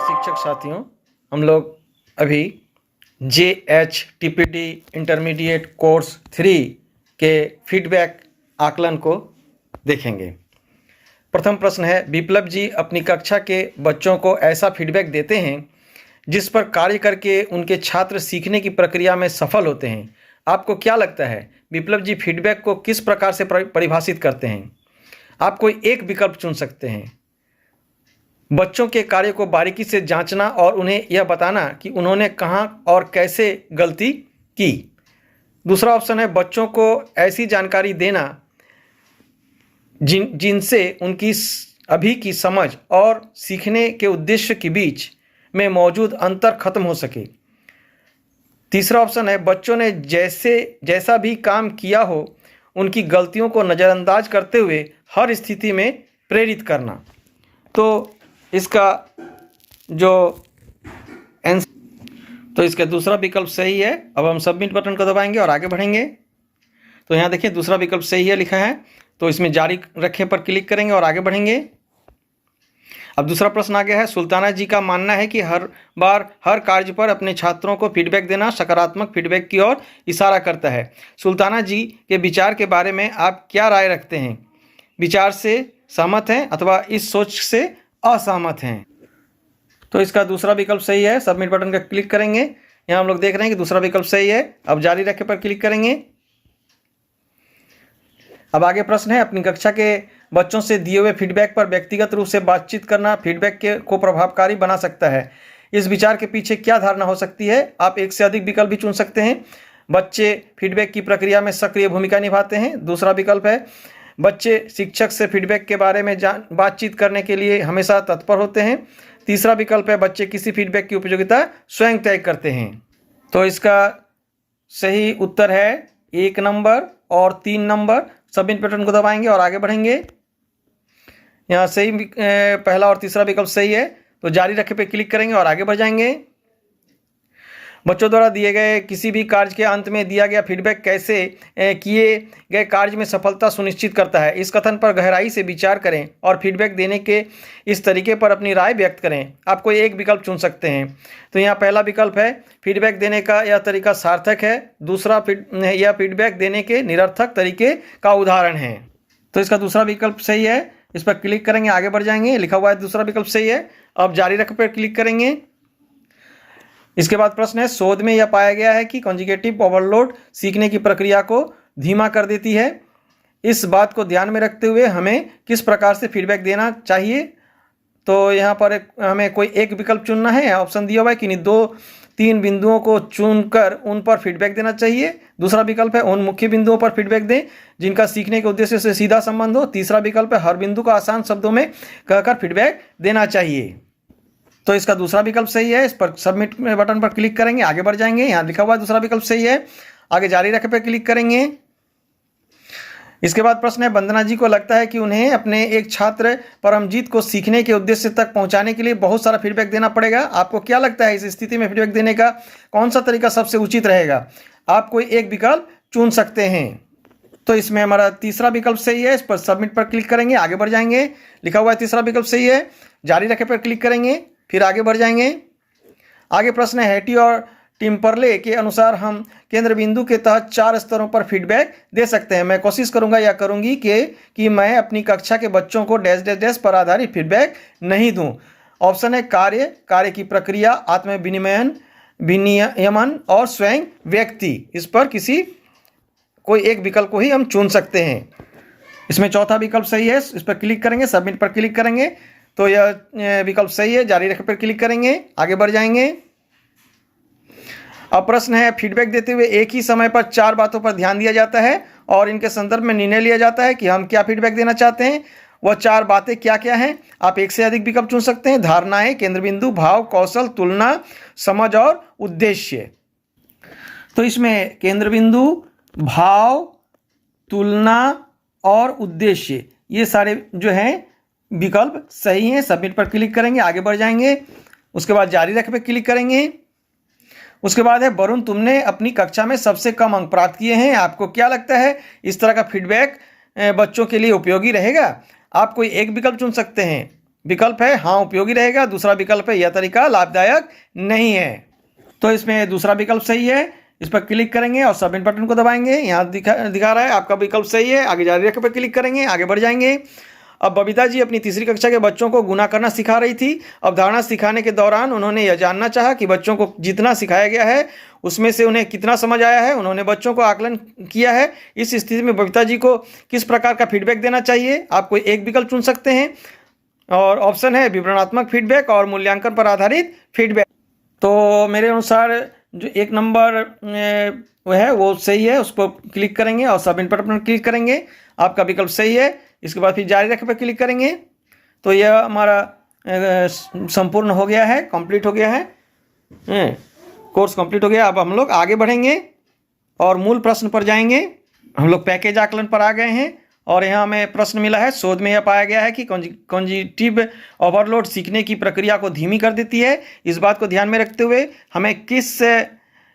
शिक्षक साथियों, हम लोग अभी JHTPT इंटरमीडिएट कोर्स 3 के फीडबैक आकलन को देखेंगे। प्रथम प्रश्न है, विप्लव जी अपनी कक्षा के बच्चों को ऐसा फीडबैक देते हैं जिस पर कार्य करके उनके छात्र सीखने की प्रक्रिया में सफल होते हैं। आपको क्या लगता है विप्लव जी फीडबैक को किस प्रकार से परिभाषित करते हैं? आप कोई एक विकल्प चुन सकते हैं। बच्चों के कार्य को बारीकी से जांचना और उन्हें यह बताना कि उन्होंने कहाँ और कैसे गलती की। दूसरा ऑप्शन है बच्चों को ऐसी जानकारी देना जिनसे उनकी अभी की समझ और सीखने के उद्देश्य के बीच में मौजूद अंतर खत्म हो सके। तीसरा ऑप्शन है बच्चों ने जैसा भी काम किया हो उनकी गलतियों को नज़रअंदाज करते हुए हर स्थिति में प्रेरित करना। तो इसका जो आंसर, तो इसका दूसरा विकल्प सही है। अब हम सबमिट बटन को दबाएंगे और आगे बढ़ेंगे। तो यहाँ देखिए दूसरा विकल्प सही है लिखा है, तो इसमें जारी रखे पर क्लिक करेंगे और आगे बढ़ेंगे। अब दूसरा प्रश्न आ गया है, सुल्ताना जी का मानना है कि हर बार हर कार्य पर अपने छात्रों को फीडबैक देना सकारात्मक फीडबैक की ओर इशारा करता है। सुल्ताना जी के विचार के बारे में आप क्या राय रखते हैं? विचार से सहमत हैं अथवा इस सोच से असहमत हैं? तो इसका दूसरा विकल्प सही है। सबमिट बटन का क्लिक करेंगे। यहाँ हम लोग देख रहे हैं कि दूसरा विकल्प सही है। अब जारी रखे पर क्लिक करेंगे। अब आगे प्रश्न है, अपनी कक्षा के बच्चों से दिए हुए फीडबैक पर व्यक्तिगत रूप से बातचीत करना फीडबैक को प्रभावकारी बना सकता है। इस विचार के पीछे क्या धारणा हो सकती है? आप एक से अधिक विकल्प भी चुन सकते हैं। बच्चे फीडबैक की प्रक्रिया में सक्रिय भूमिका निभाते हैं। दूसरा विकल्प है बच्चे शिक्षक से फीडबैक के बारे में बातचीत करने के लिए हमेशा तत्पर होते हैं। तीसरा विकल्प है बच्चे किसी फीडबैक की उपयोगिता स्वयं तय करते हैं। तो इसका सही उत्तर है 1 नंबर और 3 नंबर। सबमिट बटन को दबाएंगे और आगे बढ़ेंगे। यहाँ सही पहला और तीसरा विकल्प सही है, तो जारी रखे पे क्लिक करेंगे और आगे बढ़ जाएंगे। बच्चों द्वारा दिए गए किसी भी कार्य के अंत में दिया गया फीडबैक कैसे किए गए कार्य में सफलता सुनिश्चित करता है। इस कथन पर गहराई से विचार करें और फीडबैक देने के इस तरीके पर अपनी राय व्यक्त करें। आप कोई एक विकल्प चुन सकते हैं। तो यहाँ पहला विकल्प है फीडबैक देने का यह तरीका सार्थक है। दूसरा यह फीडबैक देने के निरर्थक तरीके का उदाहरण है। तो इसका दूसरा विकल्प सही है। इस पर क्लिक करेंगे, आगे बढ़ जाएंगे। लिखा हुआ है दूसरा विकल्प सही है। अब जारी रख पर क्लिक करेंगे। इसके बाद प्रश्न है, शोध में यह पाया गया है कि कॉन्जुगेटिव ओवरलोड सीखने की प्रक्रिया को धीमा कर देती है। इस बात को ध्यान में रखते हुए हमें किस प्रकार से फीडबैक देना चाहिए? तो यहाँ पर हमें कोई एक विकल्प चुनना है। ऑप्शन दिया हुआ है कि 2-3 बिंदुओं को चुनकर उन पर फीडबैक देना चाहिए। दूसरा विकल्प है उन मुख्य बिंदुओं पर फीडबैक दें जिनका सीखने के उद्देश्य से सीधा संबंध हो। तीसरा विकल्प है हर बिंदु को आसान शब्दों में कहकर फीडबैक देना चाहिए। तो इसका दूसरा विकल्प सही है। इस पर सबमिट बटन पर क्लिक करेंगे, आगे बढ़ जाएंगे। यहाँ लिखा हुआ है दूसरा विकल्प सही है। आगे जारी रखे पर क्लिक करेंगे। इसके बाद प्रश्न है, वंदना जी को लगता है कि उन्हें अपने एक छात्र परमजीत को सीखने के उद्देश्य तक पहुंचाने के लिए बहुत सारा फीडबैक देना पड़ेगा। आपको क्या लगता है इस स्थिति में फीडबैक देने का कौन सा तरीका सबसे उचित रहेगा? आप कोई एक विकल्प चुन सकते हैं। तो इसमें हमारा तीसरा विकल्प सही है। इस पर सबमिट पर क्लिक करेंगे, आगे बढ़ जाएंगे। लिखा हुआ है तीसरा विकल्प सही है। जारी रखे पर क्लिक करेंगे, फिर आगे बढ़ जाएंगे। आगे प्रश्न है, हैटी और टिम्परले के अनुसार हम केंद्र बिंदु के तहत 4 स्तरों पर फीडबैक दे सकते हैं। मैं कोशिश करूंगा या करूंगी कि मैं अपनी कक्षा के बच्चों को डैश डैश डैश पर आधारित फीडबैक नहीं दूं। ऑप्शन है कार्य की प्रक्रिया, आत्म विनियमन और स्वयं व्यक्ति। इस पर कोई एक विकल्प को ही हम चुन सकते हैं। इसमें चौथा विकल्प सही है। इस पर क्लिक करेंगे, सबमिट पर क्लिक करेंगे। तो यह विकल्प सही है। जारी रखे पर क्लिक करेंगे, आगे बढ़ जाएंगे। अब प्रश्न है, फीडबैक देते हुए एक ही समय पर 4 बातों पर ध्यान दिया जाता है और इनके संदर्भ में निर्णय लिया जाता है कि हम क्या फीडबैक देना चाहते हैं। वह 4 बातें क्या क्या हैं? आप एक से अधिक विकल्प चुन सकते हैं। धारणाएं, केंद्र बिंदु, भाव, कौशल, तुलना, समझ और उद्देश्य। तो इसमें केंद्र बिंदु, भाव, तुलना और उद्देश्य, ये सारे जो हैं विकल्प सही हैं। सबमिट पर क्लिक करेंगे, आगे बढ़ जाएंगे। उसके बाद जारी रखे पर क्लिक करेंगे। उसके बाद है, वरुण तुमने अपनी कक्षा में सबसे कम अंक प्राप्त किए हैं। आपको क्या लगता है इस तरह का फीडबैक बच्चों के लिए उपयोगी रहेगा? आप कोई एक विकल्प चुन सकते हैं। विकल्प है हाँ उपयोगी रहेगा, दूसरा विकल्प है यह तरीका लाभदायक नहीं है। तो इसमें दूसरा विकल्प सही है, इस पर क्लिक करेंगे और सबमिट बटन को दबाएंगे। यहाँ दिखा रहा है आपका विकल्प सही है, आगे जारी रखें पर क्लिक करेंगे, आगे बढ़ जाएंगे। अब बबीता जी अपनी तीसरी कक्षा के बच्चों को गुणा करना सिखा रही थी। अवधारणा सिखाने के दौरान उन्होंने यह जानना चाहा कि बच्चों को जितना सिखाया गया है उसमें से उन्हें कितना समझ आया है। उन्होंने बच्चों को आकलन किया है। इस स्थिति में बबीता जी को किस प्रकार का फीडबैक देना चाहिए? आप कोई एक विकल्प चुन सकते हैं और ऑप्शन है विवरणात्मक फीडबैक और मूल्यांकन पर आधारित फीडबैक। तो मेरे अनुसार जो 1 नंबर वो है वो सही है, उस पर क्लिक करेंगे और सबमिट बटन पर क्लिक करेंगे। आपका विकल्प सही है। इसके बाद फिर जारी रखें पर क्लिक करेंगे। तो यह हमारा संपूर्ण हो गया है, कंप्लीट हो गया है, कोर्स कंप्लीट हो गया। अब हम लोग आगे बढ़ेंगे और मूल प्रश्न पर जाएंगे। हम लोग पैकेज आकलन पर आ गए हैं और यहाँ हमें प्रश्न मिला है। शोध में यह पाया गया है कि कॉग्निटिव ओवरलोड सीखने की प्रक्रिया को धीमी कर देती है। इस बात को ध्यान में रखते हुए हमें किस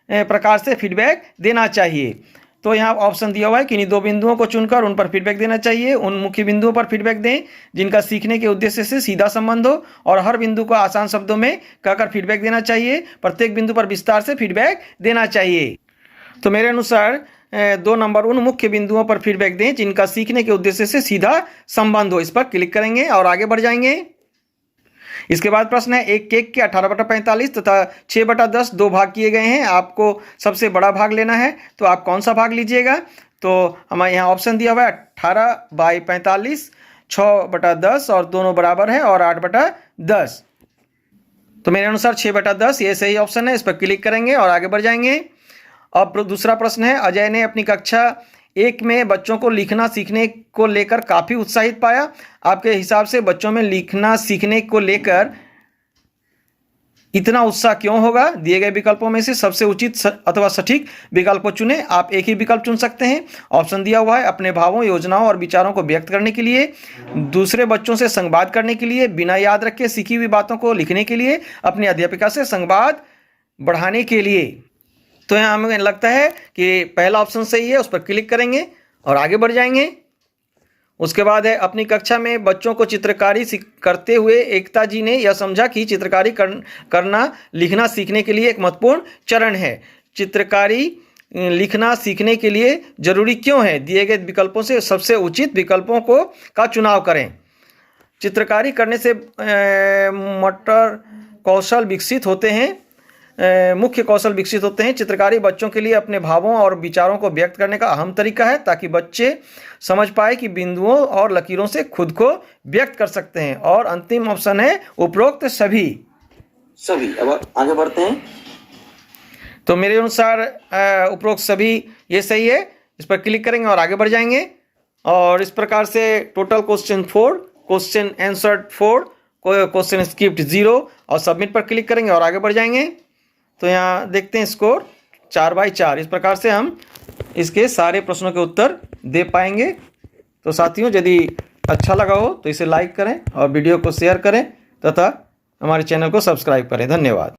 प्रकार से फीडबैक देना चाहिए? तो यहाँ ऑप्शन दिया हुआ है कि इन्हीं 2 बिंदुओं को चुनकर उन पर फीडबैक देना चाहिए। उन मुख्य बिंदुओं पर फीडबैक दें जिनका सीखने के उद्देश्य से सीधा संबंध हो और हर बिंदु को आसान शब्दों में कहकर फीडबैक देना चाहिए। प्रत्येक बिंदु पर विस्तार से फीडबैक देना चाहिए। तो मेरे अनुसार 2 नंबर उन मुख्य बिंदुओं पर फीडबैक दें जिनका सीखने के उद्देश्य से सीधा संबंध हो। इस पर क्लिक करेंगे और आगे बढ़ जाएंगे। इसके बाद प्रश्न है एक केक के 18/45 तथा 6/10 2 भाग किए गए हैं। आपको सबसे बड़ा भाग लेना है, तो आप कौन सा भाग लीजिएगा? तो हमारे यहाँ ऑप्शन दिया हुआ है 18/45, 6/10 और दोनों बराबर है और 8/10। तो मेरे अनुसार 6/10 ये सही ऑप्शन है। इस पर क्लिक करेंगे और आगे बढ़ जाएंगे। अब दूसरा प्रश्न है अजय ने अपनी कक्षा 1 में बच्चों को लिखना सीखने को लेकर काफ़ी उत्साहित पाया। आपके हिसाब से बच्चों में लिखना सीखने को लेकर इतना उत्साह क्यों होगा? दिए गए विकल्पों में से सबसे उचित अथवा सटीक विकल्प को चुनें। आप एक ही विकल्प चुन सकते हैं। ऑप्शन दिया हुआ है अपने भावों, योजनाओं और विचारों को व्यक्त करने के लिए, दूसरे बच्चों से संवाद करने के लिए, बिना याद रखे सीखी हुई बातों को लिखने के लिए, अपनी अध्यापिका से संवाद बढ़ाने के लिए। तो यहाँ हमें लगता है कि पहला ऑप्शन सही है, उस पर क्लिक करेंगे और आगे बढ़ जाएंगे। उसके बाद है अपनी कक्षा में बच्चों को चित्रकारी करते हुए एकता जी ने यह समझा कि चित्रकारी करना लिखना सीखने के लिए एक महत्वपूर्ण चरण है। चित्रकारी लिखना सीखने के लिए जरूरी क्यों है? दिए गए विकल्पों से सबसे उचित विकल्पों का चुनाव करें। चित्रकारी करने से मोटर कौशल विकसित होते हैं, मुख्य कौशल विकसित होते हैं। चित्रकारी बच्चों के लिए अपने भावों और विचारों को व्यक्त करने का अहम तरीका है ताकि बच्चे समझ पाए कि बिंदुओं और लकीरों से खुद को व्यक्त कर सकते हैं। और अंतिम ऑप्शन है उपरोक्त सभी। अब आगे बढ़ते हैं। तो मेरे अनुसार उपरोक्त सभी ये सही है। इस पर क्लिक करेंगे और आगे बढ़ जाएंगे। और इस प्रकार से total question 4, question answered 4, question skipped 0 और सबमिट पर क्लिक करेंगे और आगे बढ़ जाएंगे। तो यहाँ देखते हैं स्कोर 4/4। इस प्रकार से हम इसके सारे प्रश्नों के उत्तर दे पाएंगे। तो साथियों यदि अच्छा लगा हो तो इसे लाइक करें और वीडियो को शेयर करें तथा हमारे चैनल को सब्सक्राइब करें। धन्यवाद।